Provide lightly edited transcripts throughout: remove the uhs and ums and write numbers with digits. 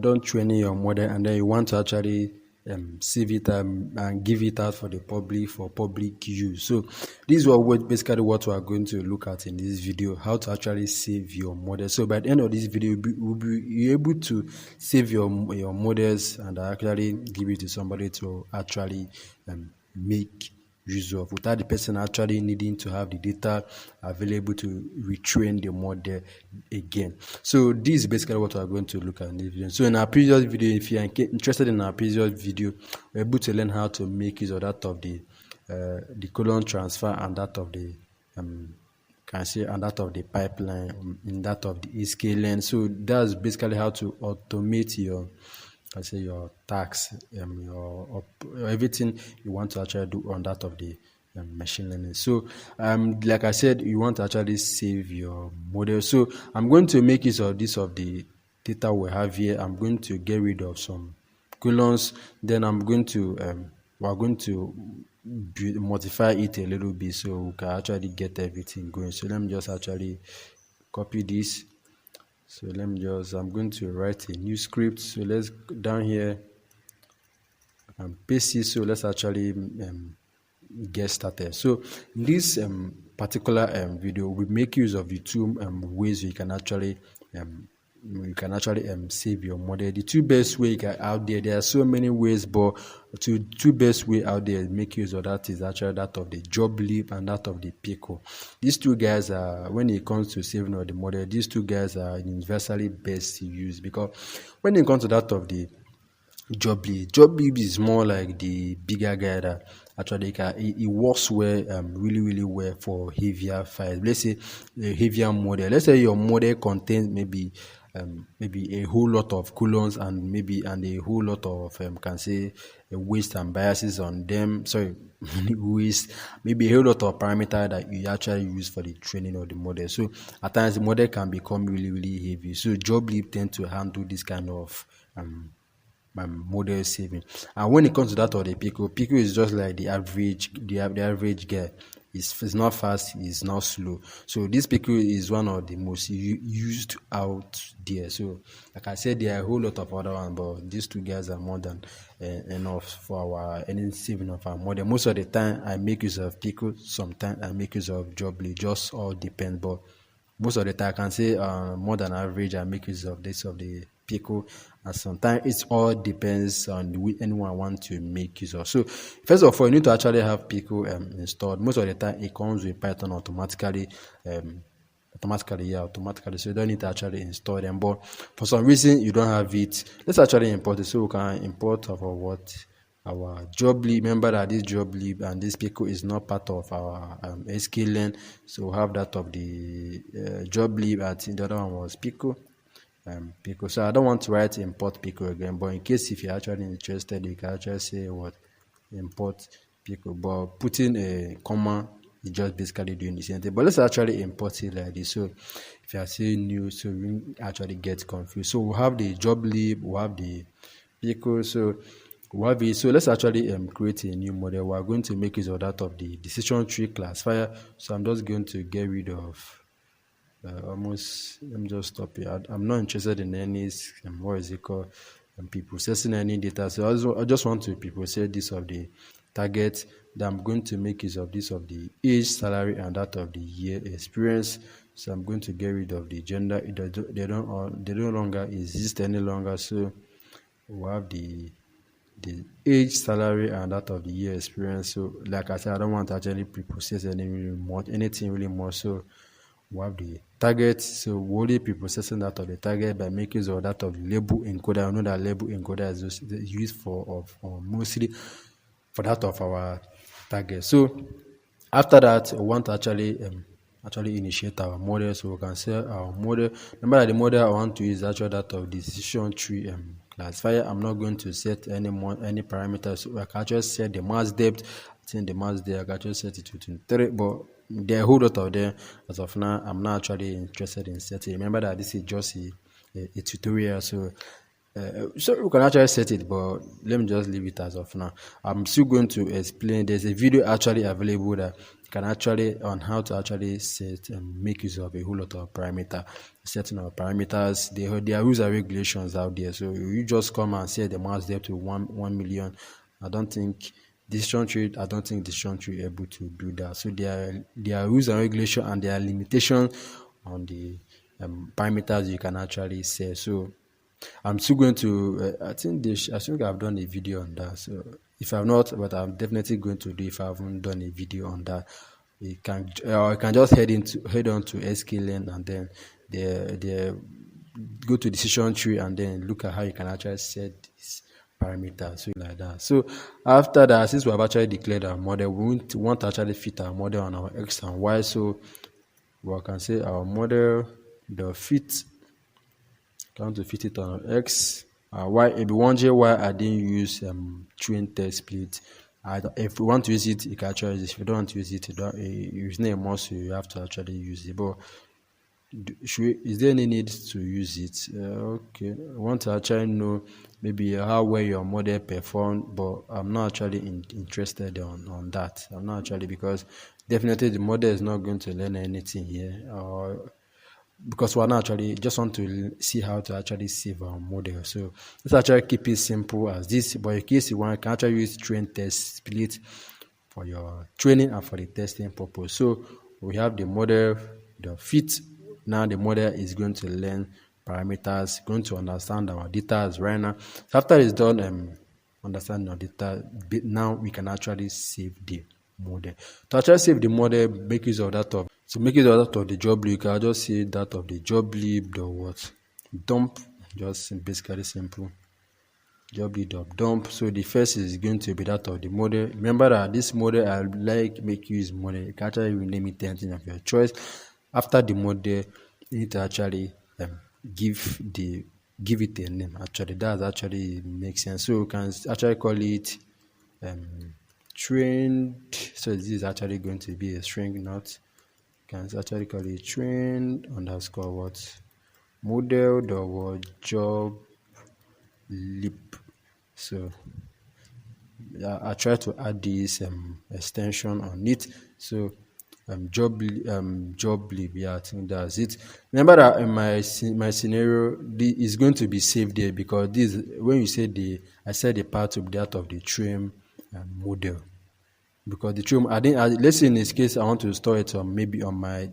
done training your model and then you want to actually save it and give it out for the public for public use. So this is basically what we are going to look at in this video, how to actually save your model. So by the end of this video, you'll be able to save your models and actually give it to somebody to actually make use of, without the person actually needing to have the data available to retrain the model again. So this is basically what we are going to look at in this video. So in our previous video, if you are interested in our previous video, we're able to learn how to make use of that of the colon transfer and that of the and that of the pipeline, in that of the scaling. So that's basically how to automate your tax, your everything you want to actually do on that of the machine learning. So like I said, you want to actually save your model. So I'm going to make use of the data we have here. I'm going to get rid of some colons, then I'm going to we're going to modify it a little bit so we can actually get everything going. So let me just actually copy this. So I'm going to write a new script. So let's go down here and paste it. So let's actually get started. So in this particular video, we make use of the two ways you can actually save your model. The two best way out there are so many ways, but two best way out there make use of that is actually that of the joblib and that of the pickle. These two guys are, when it comes to saving of the model, these two guys are universally best to use, because when it comes to that of the joblib is more like the bigger guy that actually it works well, really well for heavier files. Let's say a heavier model. Let's say your model contains maybe a whole lot of colons and a whole lot of weights and biases on them. Sorry, weights, maybe a whole lot of parameters that you actually use for the training of the model. So at times the model can become really heavy. So joblib tend to handle this kind of model saving. And when it comes to that of the pickle is just like the average guy. It's not fast, it's not slow. So this pickle is one of the most used out there. So like I said, there are a whole lot of other ones, but these two guys are more than enough for any saving of our model. Most of the time I make use of pickle, sometimes I make use of joblib, just all depends. But most of the time I can say more than average I make use of the pickle, and sometimes it all depends on anyone want to make use of. So first of all, you need to actually have pickle installed. Most of the time it comes with Python automatically. So you don't need to actually install them, but for some reason you don't have it, let's actually import it. So we can import our joblib. Remember that this joblib and this pickle is not part of our scaling, so we'll have that of the joblib. I think the other one was pickle. So I don't want to write import pickle again, but in case if you're actually interested, you can actually say what import pickle, but putting a comma is just basically doing the same thing. But let's actually import it like this. So if you are saying new, so we actually get confused. So we'll have the joblib, we'll have the pickle. So we'll have it. So let's actually create a new model. We're going to make use of that of the decision tree classifier. So I'm just going to get rid of let me just stop here. I'm not interested in any pre-processing any data. So I just want to pre-process this of the target. Then I'm going to make use of this of the age, salary, and that of the year experience. So I'm going to get rid of the gender. They no longer exist any longer. So we'll have the age, salary, and that of the year experience. So like I said, I don't want to actually pre-process anything really more. So we have the target. So we'll only be processing that of the target by making use of that of the label encoder. I know that label encoder is used for mostly for that of our target. So after that, we want to actually initiate our model. So we can say our model. Remember that the model I want to use is actually that of decision tree classifier. I'm not going to set any parameters. So I can just set the mass depth. I think the mass depth I can just set it to 23, but there are a whole lot of them. As of now, I'm not actually interested in setting. Remember that this is just a tutorial, so So we can actually set it, but let me just leave it as of now. I'm still going to explain. There's a video actually available that can actually on how to actually set and make use of a whole lot of parameter, setting of parameters. There are rules and regulations out there. So you just come and set the max depth to 1 million. I don't think decision tree. I don't think decision tree able to do that. So there are rules and regulations and there are limitations on the parameters you can actually set. So I'm still going to. I think I've done a video on that. So if I've not, but I'm definitely going to do if I haven't done a video on that. You can just head on to sklearn and then the go to decision tree and then look at how you can actually set this parameter, so like that. So after that, since we have actually declared our model, we want to actually fit our model on our x and y. So we can say our model the fit. Going to fit it on X. Y, if you want y, I didn't use train test split. If you want to use it, you can actually use it. If you don't want to use it, it's not a must, so you have to actually use it. But is there any need to use it? Okay, I want to actually know maybe how well your model performed, but I'm not actually interested on that. I'm not actually, because definitely the model is not going to learn anything here, or because we're not actually just want to see how to actually save our model. So let's actually keep it simple as this. But in case you want, you can actually use train test split for your training and for the testing purpose. So we have the model, the fit. Now the model is going to learn parameters, going to understand our data as right now. So after it's done understanding our data, now we can actually save the model. To actually save the model, make use of that of to make use of that of the joblib, you can just say that of the joblib the what dump, just basically simple joblib.dump. So the first is going to be that of the model. Remember that this model, I like make use model. You can actually rename it anything of your choice. After the model, you need to actually give it a name. Actually, that actually makes sense. So you can actually call it trained. So this is actually going to be a string, not. Can actually call it trained underscore what model the word job lip. So I try to add this extension on it. So job lib, yeah, I think that's it. Remember that in my scenario, is going to be saved there, because this, when you say I said the part of that of the trim model, because the trim, let's say in this case I want to store it on maybe on my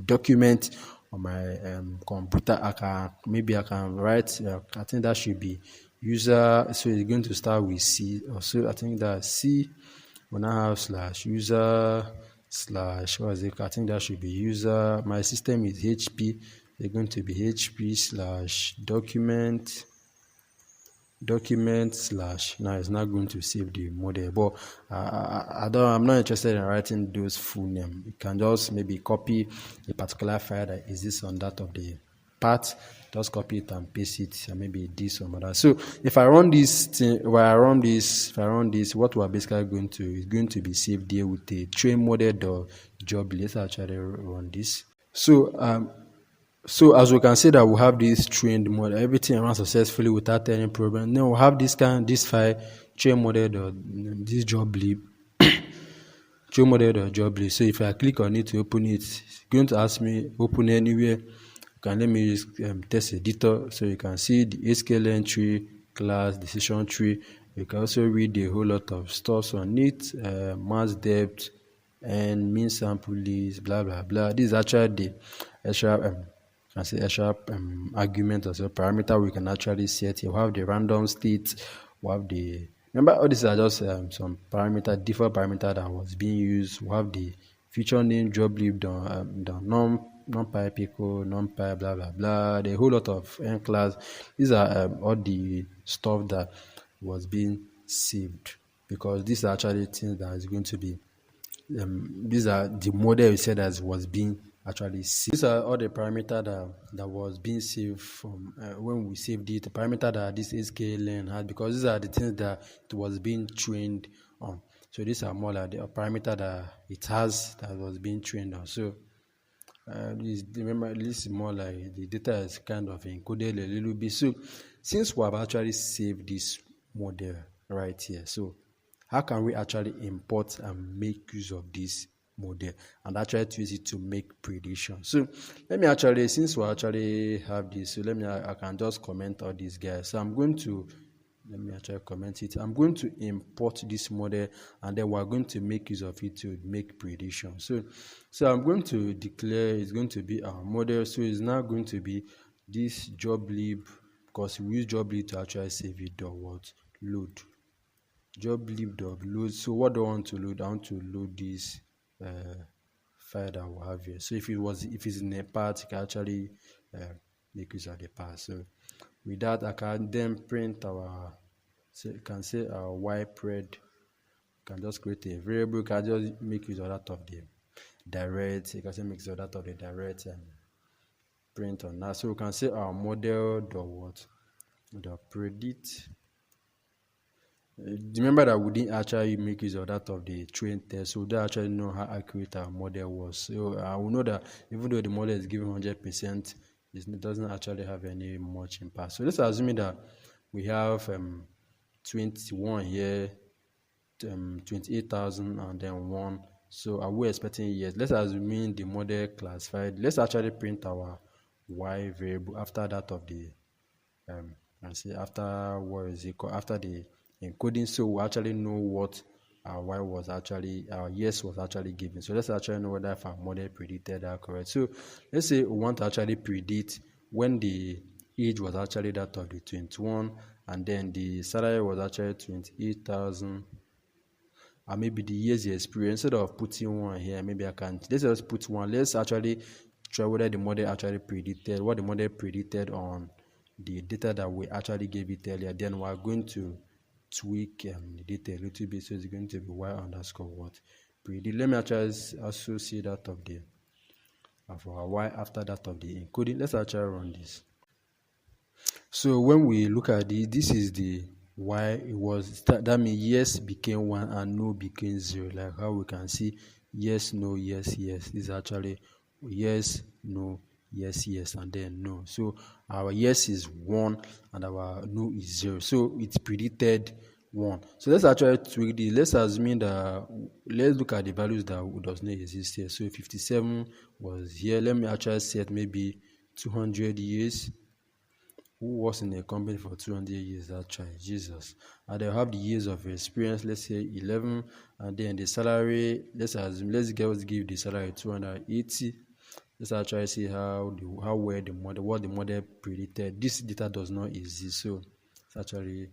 document on my computer. I can write. I think that should be user. So it's going to start with C. Also, I think that C. When I have slash user slash what is it? I think that should be user. My system is HP. It's going to be HP slash document slash. Now it's not going to save the model, but I'm not interested in writing those full name. You can just maybe copy a particular file that exists on that of the part, just copy it and paste it, and maybe this or that. So if I run this thing, if I run this, what we're basically going to be saved there with the train model job. Let's actually run this. So as we can see that we have this trained model, everything runs successfully without any problem. Then we have this file train model this joblib train model joblib. So if I click on it to open it, it's going to ask me open anywhere. Let me use test editor, so you can see the sklearn tree, class, decision tree. You can also read a whole lot of stuff on it, mass depth and mean sample list, blah blah blah. This is actually the extra argument as a parameter we can actually set here. We have the random state, we have the, remember all these are just some parameter, default parameter that was being used. We have the feature name, joblib, the numpy, pickle, numpy, blah blah blah, the whole lot of n class. These are all the stuff that was being saved, because these are actually things that is going to be these are the model we said that was being actually saved. These are all the parameter that was being saved from when we saved it, the parameter that this sklearn had, because these are the things that it was being trained on. So these are more like the parameter that it has that was being trained on. So Remember, this is more like the data is kind of encoded a little bit. So since we have actually saved this model right here, so how can we actually import and make use of this model and actually use it to make prediction? So let me actually, since we actually have this, so let me, I can just comment all these guys. So I'm going to, let me actually comment it. I'm going to import this model and then we're going to make use of it to make prediction. So I'm going to declare it's going to be our model. So it's now going to be this joblib, because we use joblib to actually save it dot what load. Joblib dot load. So what do I want to load? I want to load this file that we have here. So if it's in a path, you can actually make use of the path. So with that, I can then print our, so you can say our ypred. You can just create a variable. You can just make use of that of the direct. You can say make use of that of the direct and print on that. So we can say our model dot what dot predict. Remember that we didn't actually make use of that of the train test, so we don't actually know how accurate our model was. So I will know that even though the model is given 100%, it doesn't actually have any much impact. So let's assume that we have 21 here, 28,000 and then 1. So are we expecting yes? Let's assume the model classified. Let's actually print our y variable after that of the and see after what is it called, after the encoding, so we actually know what our y was actually, our yes was actually given. So let's actually know whether if our model predicted that correct. So let's say we want to actually predict when the age was actually that of the 21 and then the salary was actually 28,000, and maybe the years experience. Instead of putting one here, maybe I can, let's just put one. Let's actually try whether the model actually predicted what the model predicted on the data that we actually gave it earlier. Then we're going to tweak the data a little bit, so it's going to be y underscore what predict. Let me actually also see that of the of our y after that of the encoding. Let's actually run this. So when we look at this is the y. It was that means yes became 1 and no became 0, like how we can see yes, no, yes, yes. This is actually yes, no, yes, yes, and then no. So our yes is 1 and our no is 0. So it's predicted 1. So let's actually tweak this. Let's assume that, let's look at the values that does not exist here. So 57 was here. Let me actually set maybe 200 years. Who was in a company for 200 years? That child, Jesus. And they'll have the years of experience, let's say 11, and then the salary, let's assume, let's give the salary 280. Let's actually see how well the model, what the model predicted. This data does not exist, so let's actually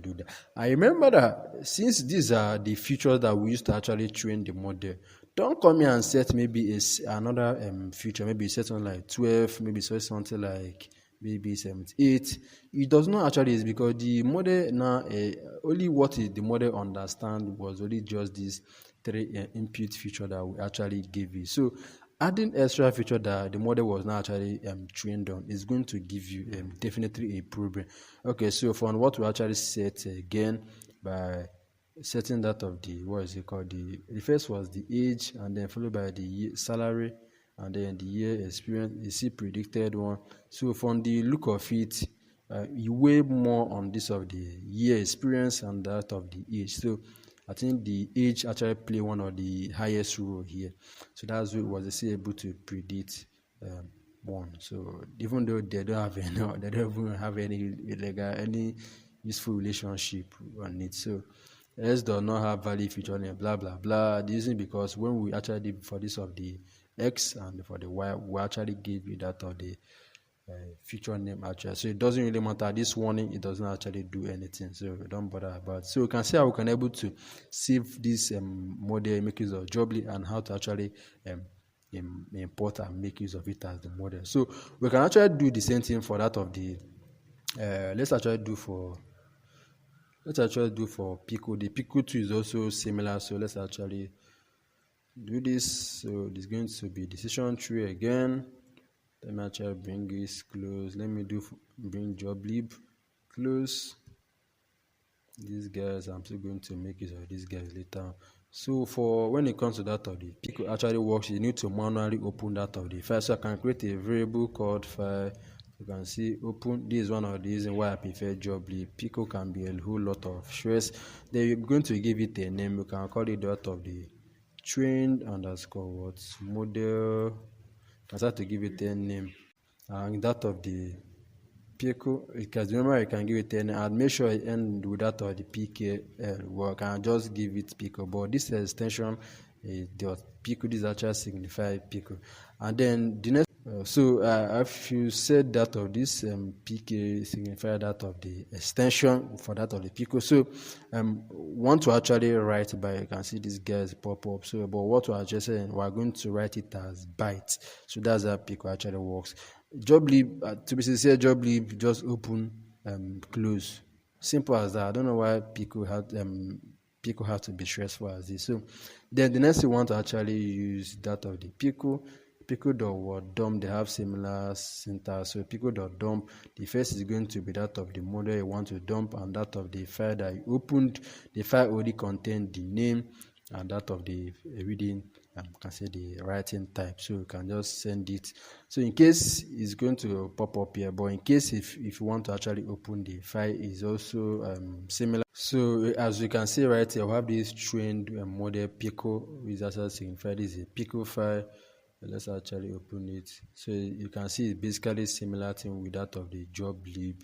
do that. I remember that since these are the features that we used to actually train the model, don't come here and set maybe another feature, maybe set something like 12, maybe set something like maybe 78. It does not actually is because the model now only what is the model understand was only just this 3 input feature that we actually gave it. So adding extra feature that the model was not actually trained on is going to give you definitely a problem. Okay, so from what we actually set again by setting that of the, what is it called, the first was the age and then followed by the salary and then the year experience. You see predicted one. So from the look of it, you weigh more on this of the year experience and that of the age. So I think the age actually play one of the highest role here. So that's what was able to predict one. So even though they don't have any, they don't even have any legal, any useful relationship on it. So S does not have value feature name, blah blah blah. This is because when we actually did for this of the X and for the Y, we actually give you that of the feature name actually. So it doesn't really matter. This warning, it doesn't actually do anything. So don't bother about it. So you can see how we can able to save this model, make use of joblib, and how to actually import and make use of it as the model. So we can actually do the same thing for that of the let's actually do for pickle. The pickle 2 is also similar. So let's actually do this. So this is going to be decision tree again. Let me actually bring this close. Let me bring joblib close. These guys, I'm still going to make use of these guys later. So for when it comes to that of the pickle actually works, you need to manually open that of the file. So I can create a variable called file. You can see open. This is one of the reasons why I prefer joblib. Pickle can be a whole lot of stress. Then you're going to give it a name. You can call it that of the trained underscore what model. You can start to give it a name. And that of the pickle, because remember you can give it an and make sure it end with that or the pkl. Well, I can just give it pickle, but this extension is dot pickle. This actually signify pickle. And then the next if you said that of this pk signify that of the extension for that of the pickle. So want to actually write by, you can see these guys pop up. So but what we are just saying, we are going to write it as bytes. So that's how pickle actually works. Joblib, to be sincere, joblib just open, close, simple as that. I don't know why people have to be stressful as this. So then the next you want to actually use that of the pickle.word_dump. They have similar syntax. So pickle.dump, the first is going to be that of the model you want to dump, and that of the file that you opened. The file already contains the name and that of the reading, can say the writing type. So you can just send it. So in case it's going to pop up here, but in case if you want to actually open the file, is also similar. So as you can see right here, we have this trained model pickle, which actually signifies this is a pickle file. Let's actually open it. So you can see it's basically similar thing with that of the joblib. You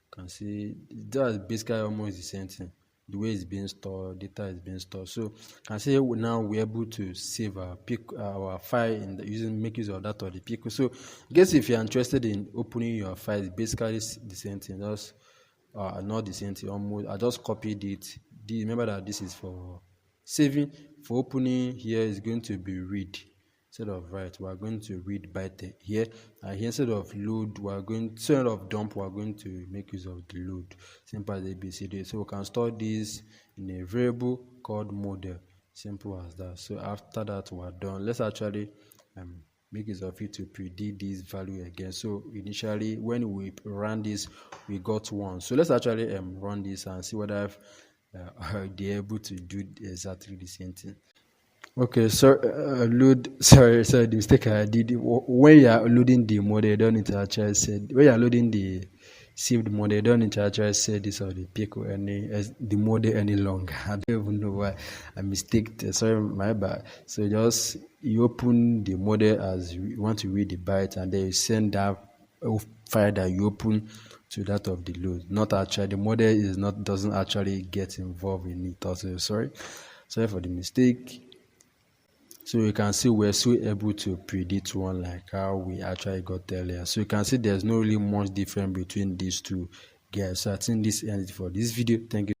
can see that's basically almost the same thing. The way it's being stored, data is being stored. So you can see now we're able to save our file make use of that of the pickle. So I guess if you're interested in opening your file, it's basically the same thing. Just not the same thing almost. I just copied it. Remember that this is for saving. For opening, here is going to be read. Instead of write, we are going to read byte here, and here instead of load, instead of dump, we are going to make use of the load. Simple as ABCD. So we can store this in a variable called model. Simple as that. So after that we are done. Let's actually make use of it to predict this value again. So initially when we ran this, we got 1. So let's actually run this and see whether they're able to do exactly the same thing. Okay, so sorry, the mistake I did. When you are loading the model, you don't need to actually say, when you are loading the saved model, you don't need to actually say this or the pickle the model any longer. I don't even know why I mistaked. Sorry, my bad. So just you open the model as you want to read the byte, and then you send that file that you open to that of the load. Not actually, the model doesn't actually get involved in it. Also, sorry for the mistake. So you can see we're still able to predict one like how we actually got earlier. So you can see there's no really much difference between these two guys. So I think this ends for this video. Thank you.